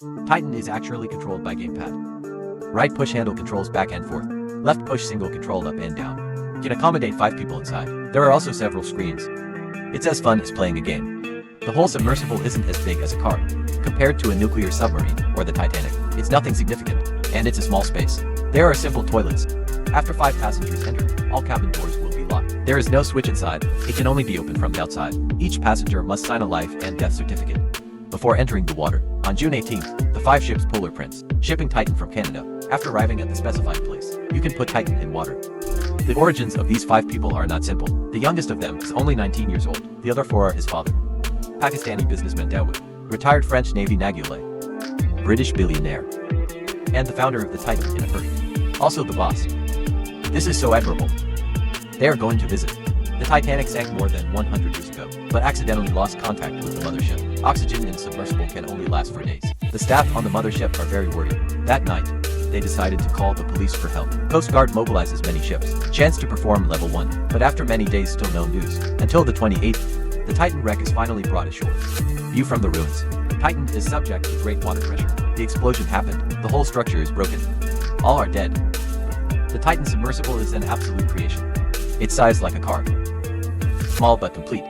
Titan is actually controlled by gamepad. Right push handle controls back and forth. Left push single control up and down. Can accommodate 5 people inside. There are also several screens. It's as fun as playing a game. The whole submersible isn't as big as a car. Compared to a nuclear submarine or the Titanic, it's nothing significant, and it's a small space. There are simple toilets. After 5 passengers enter, all cabin doors will be locked. There is no switch inside, it can only be opened from the outside. Each passenger must sign a life and death certificate before entering the water. On June 18th, the 5 ships Polar Prince, shipping Titan from Canada. After arriving at the specified place, you can put Titan in water. The origins of these 5 people are not simple. The youngest of them is only 19 years old, the other 4 are his father. Pakistani businessman Dawood, retired French Navy Nagulet, British billionaire, and the founder of the Titan in a hurry. Also the boss. This is so admirable. They are going to visit. The Titanic sank more than 100 years ago, but accidentally lost contact with the mothership. Oxygen in submersible can only last for days. The staff on the mothership are very worried. That night, they decided to call the police for help. Coast Guard mobilizes many ships. Chance to perform level 1, but after many days still no news. Until the 28th, the Titan wreck is finally brought ashore. View from the ruins. Titan is subject to great water pressure. The explosion happened. The whole structure is broken. All are dead. The Titan submersible is an absolute creation. It's sized like a car. Small but complete.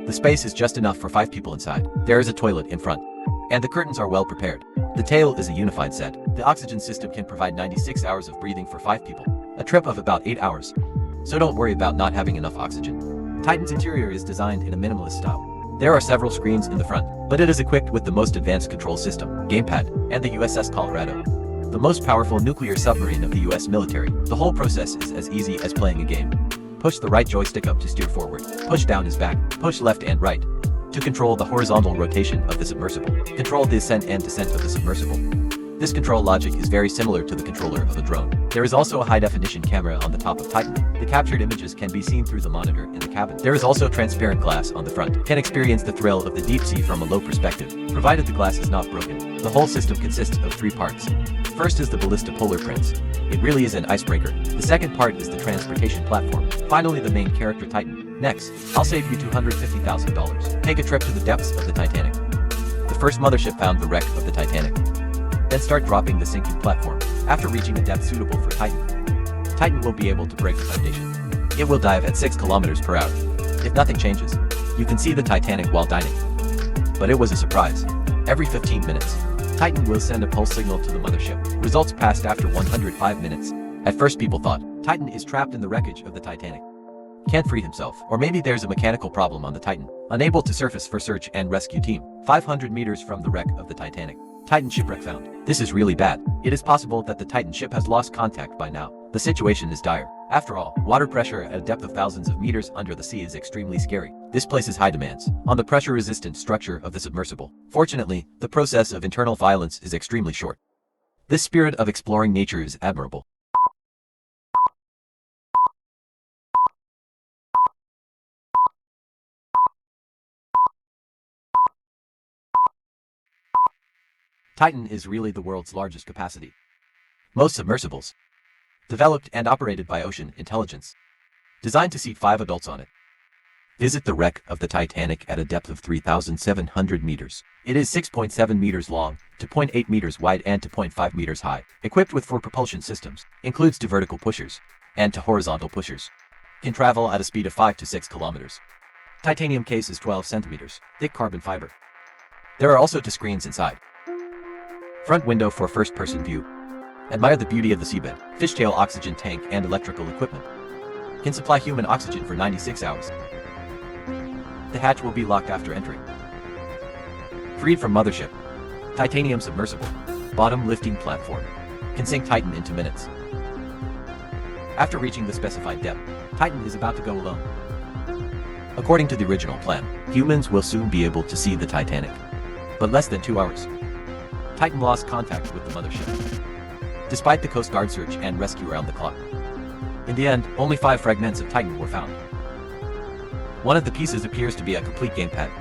The space is just enough for 5 people inside. There is a toilet in front. And the curtains are well prepared. The tail is a unified set. The oxygen system can provide 96 hours of breathing for 5 people. A trip of about 8 hours. So don't worry about not having enough oxygen. Titan's interior is designed in a minimalist style. There are several screens in the front, but it is equipped with the most advanced control system, gamepad, and the USS Colorado, the most powerful nuclear submarine of the US military. The whole process is as easy as playing a game. Push the right joystick up to steer forward. Push down is back. Push left and right to control the horizontal rotation of the submersible. Control the ascent and descent of the submersible. This control logic is very similar to the controller of a drone. There is also a high-definition camera on the top of Titan. The captured images can be seen through the monitor in the cabin. There is also transparent glass on the front. Can experience the thrill of the deep sea from a low perspective, provided the glass is not broken. The whole system consists of 3 parts. First is the ballista Polar Prince. It really is an icebreaker. The second part is the transportation platform. Finally, the main character Titan. Next, I'll save you $250,000. Take a trip to the depths of the Titanic. The first mothership found the wreck of the Titanic. Then start dropping the sinking platform. After reaching a depth suitable for Titan will be able to break the foundation. It will dive at 6 kilometers per hour. If nothing changes, you can see the Titanic while diving. But it was a surprise. Every 15 minutes, Titan will send a pulse signal to the mothership. Results passed after 105 minutes. At first people thought, Titan is trapped in the wreckage of the Titanic. Can't free himself. Or maybe there's a mechanical problem on the Titan. Unable to surface for search and rescue team. 500 meters from the wreck of the Titanic. Titan shipwreck found. This is really bad. It is possible that the Titan ship has lost contact by now. The situation is dire. After all, water pressure at a depth of thousands of meters under the sea is extremely scary. This places high demands on the pressure-resistant structure of the submersible. Fortunately, the process of internal violence is extremely short. This spirit of exploring nature is admirable. Titan is really the world's largest capacity. Most submersibles. Developed and operated by Ocean Intelligence. Designed to seat 5 adults on it. Visit the wreck of the Titanic at a depth of 3,700 meters. It is 6.7 meters long, 2.8 meters wide and 2.5 meters high. Equipped with 4 propulsion systems. Includes 2 vertical pushers and 2 horizontal pushers. Can travel at a speed of 5 to 6 kilometers. Titanium case is 12 centimeters. Thick carbon fiber. There are also 2 screens inside. Front window for first-person view. Admire the beauty of the seabed. Fishtail oxygen tank and electrical equipment. Can supply human oxygen for 96 hours. The hatch will be locked after entering. Freed from mothership. Titanium submersible. Bottom lifting platform. Can sink Titan into minutes. After reaching the specified depth, Titan is about to go alone. According to the original plan, humans will soon be able to see the Titanic. But less than 2 hours. Titan lost contact with the mothership, despite the Coast Guard search and rescue around the clock. In the end, only 5 fragments of Titan were found. One of the pieces appears to be a complete gamepad.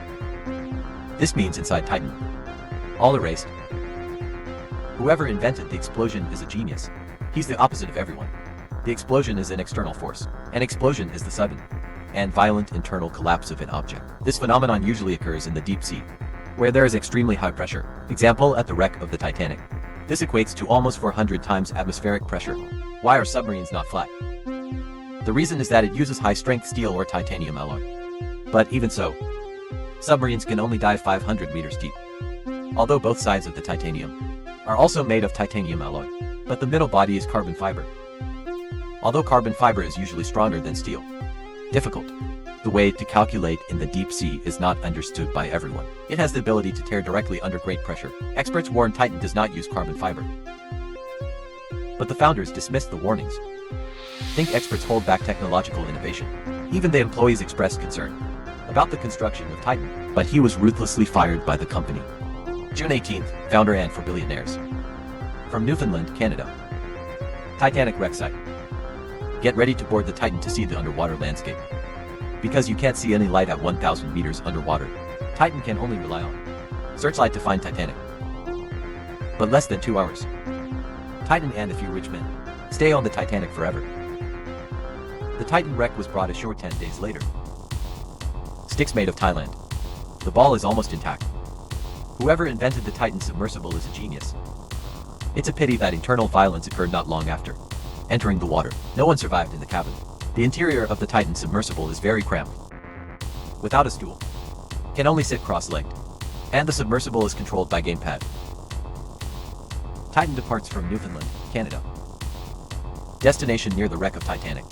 This means inside Titan, all erased. Whoever invented the explosion is a genius. He's the opposite of everyone. The explosion is an external force. An explosion is the sudden and violent internal collapse of an object. This phenomenon usually occurs in the deep sea. where there is extremely high pressure. Example at the wreck of the Titanic. This equates to almost 400 times atmospheric pressure. Why are submarines not flat? The reason is that it uses high-strength steel or titanium alloy. But even so, submarines can only dive 500 meters deep. Although both sides of the titanium are also made of titanium alloy, but the middle body is carbon fiber. Although carbon fiber is usually stronger than steel. Difficult. The way to calculate in the deep sea is not understood by everyone. It has the ability to tear directly under great pressure. Experts warn Titan does not use carbon fiber. But the founders dismissed the warnings. Think experts hold back technological innovation. Even the employees expressed concern about the construction of Titan, but he was ruthlessly fired by the company. June 18th, founder and for billionaires. From Newfoundland, Canada. Titanic wreck site. Get ready to board the Titan to see the underwater landscape. Because you can't see any light at 1,000 meters underwater, Titan can only rely on searchlight to find Titanic. But less than 2 hours. Titan and a few rich men stay on the Titanic forever. The Titan wreck was brought ashore 10 days later. Sticks made of Thailand. The ball is almost intact. Whoever invented the Titan submersible is a genius. It's a pity that internal violence occurred not long after entering the water. No one survived in the cabin. The interior of the Titan submersible is very cramped. Without a stool. Can only sit cross-legged. And the submersible is controlled by gamepad. Titan departs from Newfoundland, Canada. Destination near the wreck of Titanic.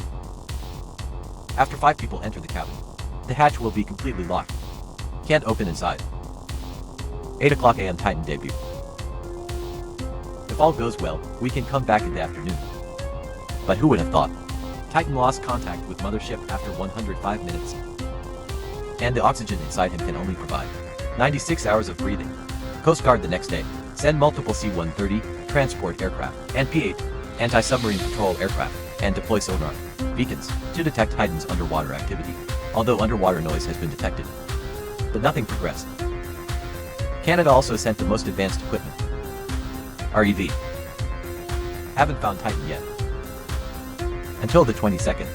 After 5 people enter the cabin, the hatch will be completely locked. Can't open inside. 8 o'clock a.m. Titan debut. If all goes well, we can come back in the afternoon. But who would have thought? Titan lost contact with mothership after 105 minutes. And the oxygen inside him can only provide 96 hours of breathing. Coast Guard the next day send multiple C-130 transport aircraft and P-8 anti-submarine patrol aircraft and deploy sonar beacons to detect Titan's underwater activity. Although underwater noise has been detected, but nothing progressed. Canada also sent the most advanced equipment. REV. Haven't found Titan yet. Until the 22nd.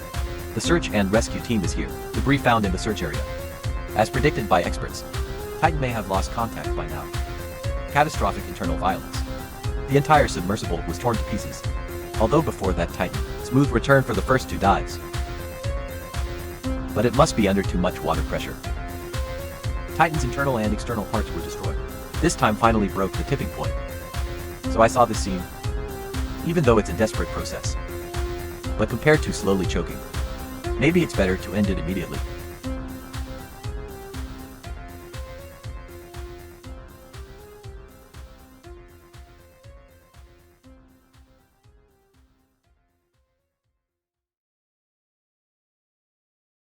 The search and rescue team is here. Debris found in the search area. As predicted by experts, Titan may have lost contact by now. Catastrophic internal violence. The entire submersible was torn to pieces. Although before that Titan, smooth return for the first 2 dives. But it must be under too much water pressure. Titan's internal and external parts were destroyed. This time finally broke the tipping point. So I saw this scene. Even though it's a desperate process. But compared to slowly choking, maybe it's better to end it immediately.